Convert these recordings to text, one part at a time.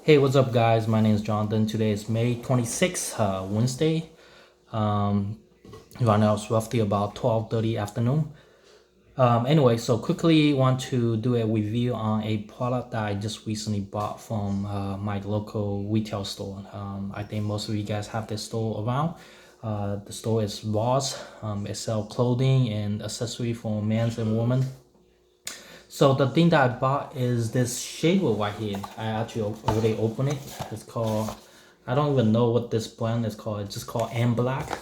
Hey, what's up, guys? My name is Jonathan. Today is May 26th, Wednesday. Right now it's roughly about 12:30 afternoon. Anyway, so quickly want to do a review on a product that I just recently bought from my local retail store. I think most of you guys have this store around. The store is Ross. It sells clothing and accessory for men and women. So the thing that I bought is this shaver right here. I actually already opened it. It's called, I don't even know what this brand is called. It's just called M Black.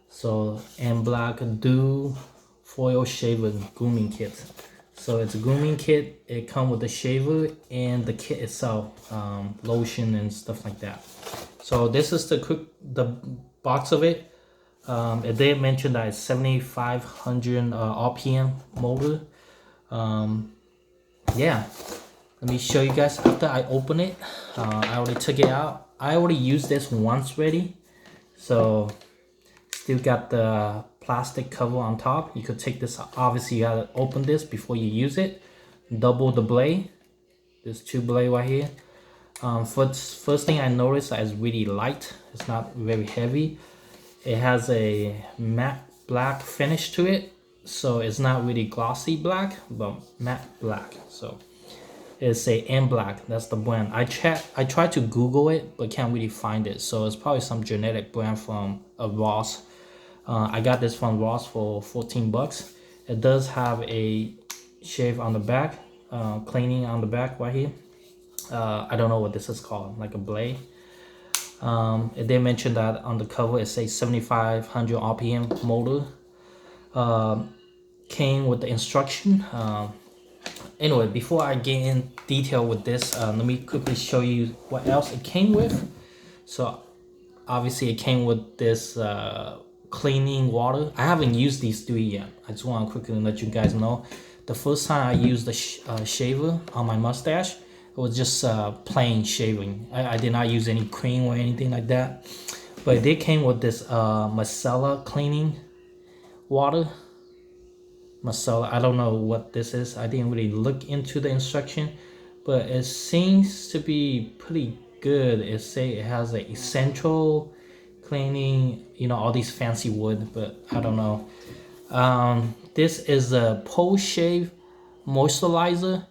So M Black Dew Foil Shaver Grooming Kit. So it's a grooming kit. It comes with the shaver and the kit itself, lotion and stuff like that. So this is the box of it. It did mention that it's 7,500 RPM motor. Yeah, let me show you guys. After I open it, I already took it out. I already used this once already, so still got the plastic cover on top. You could take this, obviously you gotta open this before you use it. Double the blade. There's two blade right here. First thing I noticed is really light. It's not very heavy. It has a matte black finish to it, so it's not really glossy black, but matte black. So it's a M Black. That's the brand. I tried to Google it, but can't really find it. So it's probably some genetic brand from Ross. I got this from Ross for 14 bucks. It does have a shave on the back, cleaning on the back right here. I don't know what this is called, like a blade. It did mention that on the cover it says 7,500 RPM motor. Came with the instruction. Anyway, before I get in detail with this, let me quickly show you what else it came with. So obviously it came with this cleaning water. I haven't used these three yet. I just want to quickly let you guys know. The first time I used the shaver on my mustache, it was just plain shaving. I did not use any cream or anything like that. But they came with this micellar cleaning water. Micellar, I don't know what this is. I didn't really look into the instruction, but it seems to be pretty good. It say it has a essential cleaning, all these fancy wood, but I don't know. This is a post shave moisturizer.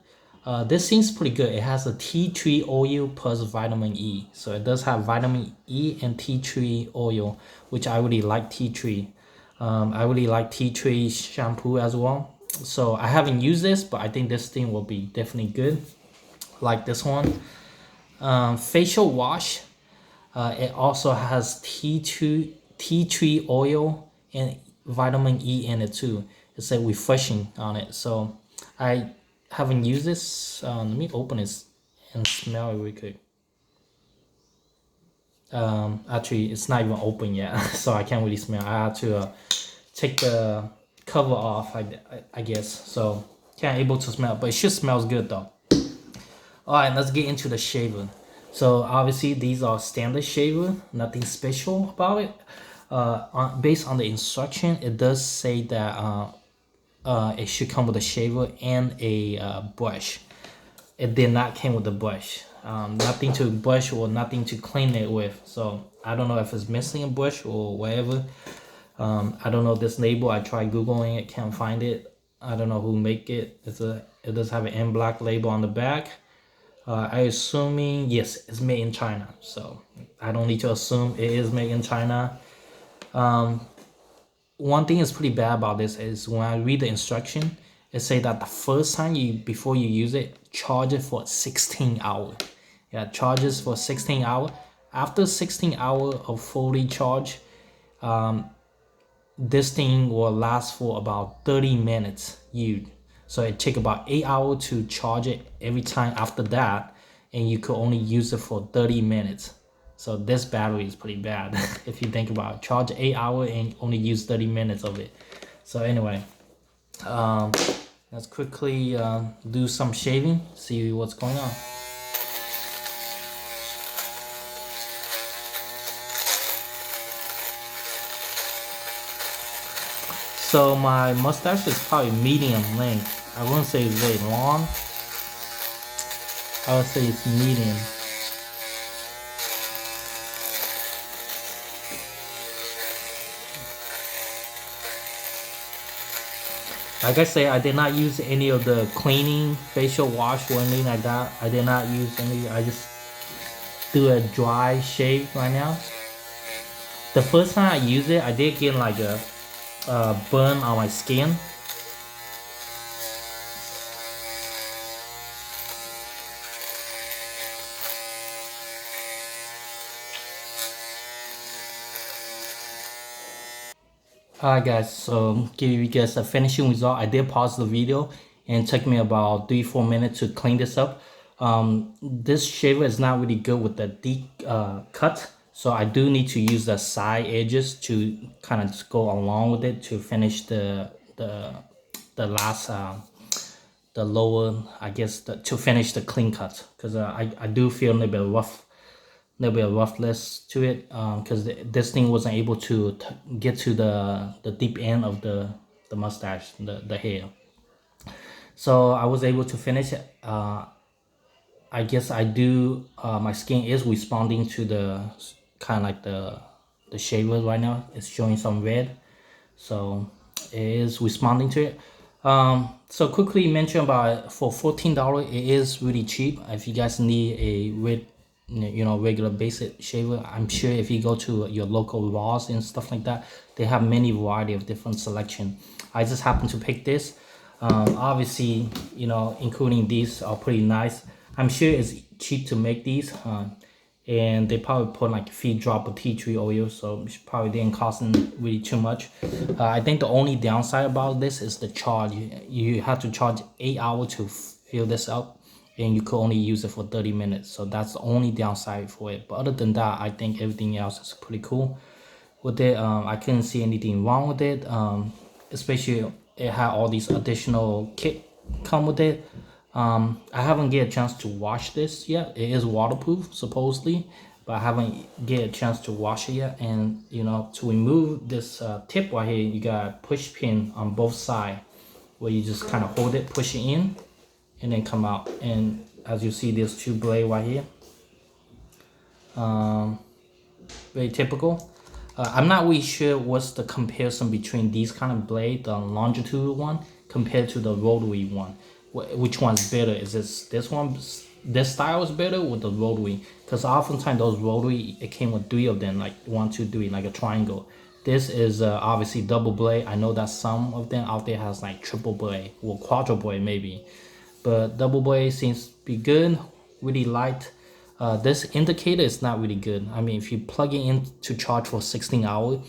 This seems pretty good. It has a tea tree oil plus vitamin E. So it does have vitamin E and tea tree oil, which I really like tea tree. I really like tea tree shampoo as well. So I haven't used this, but I think this thing will be definitely good. Like this one. Facial wash. It also has tea tree oil and vitamin E in it too. It's a refreshing on it. So I haven't used this. Let me open it and smell it really quick. Actually, it's not even open yet, so I can't really smell. I have to take the cover off, I guess. So can't able to smell, but it should smells good though. All right, let's get into the shaver. So obviously these are standard shaver, nothing special about it. Based on the instruction, it does say that it should come with a shaver and a brush. It did not came with a brush. Nothing to brush or nothing to clean it with. So I don't know if it's missing a brush or whatever. I don't know this label. I tried Googling it, can't find it. I don't know who make it. It does have an M Black label on the back. I assuming, yes, it's made in China. So I don't need to assume it is made in China. One thing is pretty bad about this is when I read the instruction, it say that the first time before you use it, charge it for 16 hours. Yeah, charges for 16 hours. After 16 hours of fully charge, this thing will last for about 30 minutes. So it take about 8 hours to charge it every time after that, and you could only use it for 30 minutes. So this battery is pretty bad if you think about it. Charge 8 hours and only use 30 minutes of it. So anyway, let's quickly do some shaving, see what's going on. So my mustache is probably medium length. I wouldn't say it's very long. I would say it's medium. Like I say, I did not use any of the cleaning facial wash or anything like that. I did not use any. I just do a dry shave right now. The first time I used it, I did get like a burn on my skin. Alright guys, so give you guys a finishing result. I did pause the video and it took me about 3-4 minutes to clean this up. This shaver is not really good with the deep cut, so I do need to use the side edges to kind of go along with it to finish the last the lower, I guess, to finish the clean cut, because I do feel a little bit roughness to it, because this thing wasn't able to get to the deep end of the mustache, the hair. So I was able to finish it. I guess I do. My skin is responding to the kind of like the shaver right now. It's showing some red, so it is responding to it. So quickly mention about for $14, it is really cheap. If you guys need a regular basic shaver, I'm sure if you go to your local Ross and stuff like that, they have many variety of different selection. I just happen to pick this. Obviously, including these are pretty nice. I'm sure it's cheap to make these, and they probably put like a few drop of tea tree oil, so it probably didn't cost them really too much. I think the only downside about this is the charge. You have to charge 8 hours to fill this up, and you could only use it for 30 minutes. So that's the only downside for it. But other than that, I think everything else is pretty cool with it. I couldn't see anything wrong with it, especially it had all these additional kit come with it. I haven't get a chance to wash this yet. It is waterproof supposedly, but I haven't get a chance to wash it yet. And to remove this tip right here, you got a push pin on both sides where you just kind of hold it, push it in, and then come out. And as you see, there's two blades right here. Very typical. I'm not really sure what's the comparison between these kind of blade, the longitudinal one compared to the rotary one. Which one's better? Is this one, this style is better with the rotary? Because oftentimes those rotary, it came with 3 of them, like 1, 2, 3, like a triangle. This is obviously double blade. I know that some of them out there has like triple blade or quadruple blade maybe, but double blade seems to be good, really light. This indicator is not really good. I mean, if you plug it in to charge for 16 hours,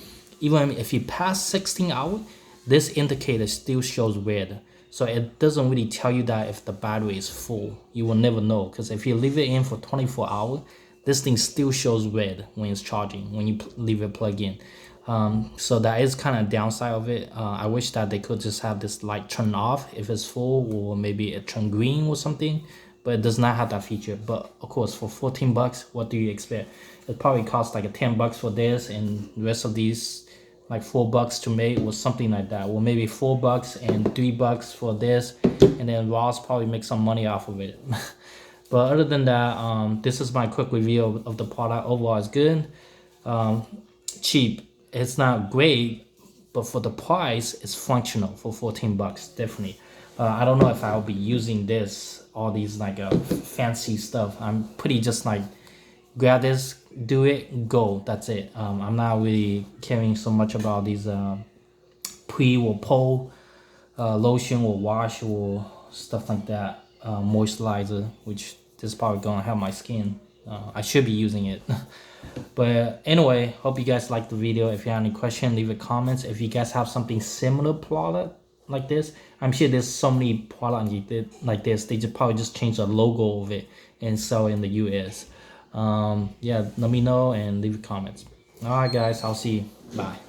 even if you pass 16 hours, this indicator still shows red. So it doesn't really tell you that if the battery is full. You will never know, because if you leave it in for 24 hours, this thing still shows red when it's charging, when you leave it plugged in. So that is kind of downside of it. I wish that they could just have this light turn off if it's full, or maybe it turn green or something, but it does not have that feature. But of course, for 14 bucks, what do you expect? It probably costs like a 10 bucks for this, and the rest of these like $4 to make or something like that, or maybe $4 and $3 for this, and then Ross probably make some money off of it. But other than that, this is my quick review of the product. Overall, it's good, cheap. It's not great, but for the price, it's functional for 14 bucks, definitely. I don't know if I'll be using all these like fancy stuff. I'm pretty just like grab this, do it, go. That's it. I'm not really caring so much about these pre or post lotion or wash or stuff like that. Moisturizer, which is probably gonna help my skin. I should be using it. But anyway, hope you guys liked the video. If you have any questions, leave a comments. If you guys have something similar product like this, I'm sure there's so many products like this. They just probably just change the logo of it and sell in the US. Yeah, let me know and leave comments. All right guys, I'll see you. Bye.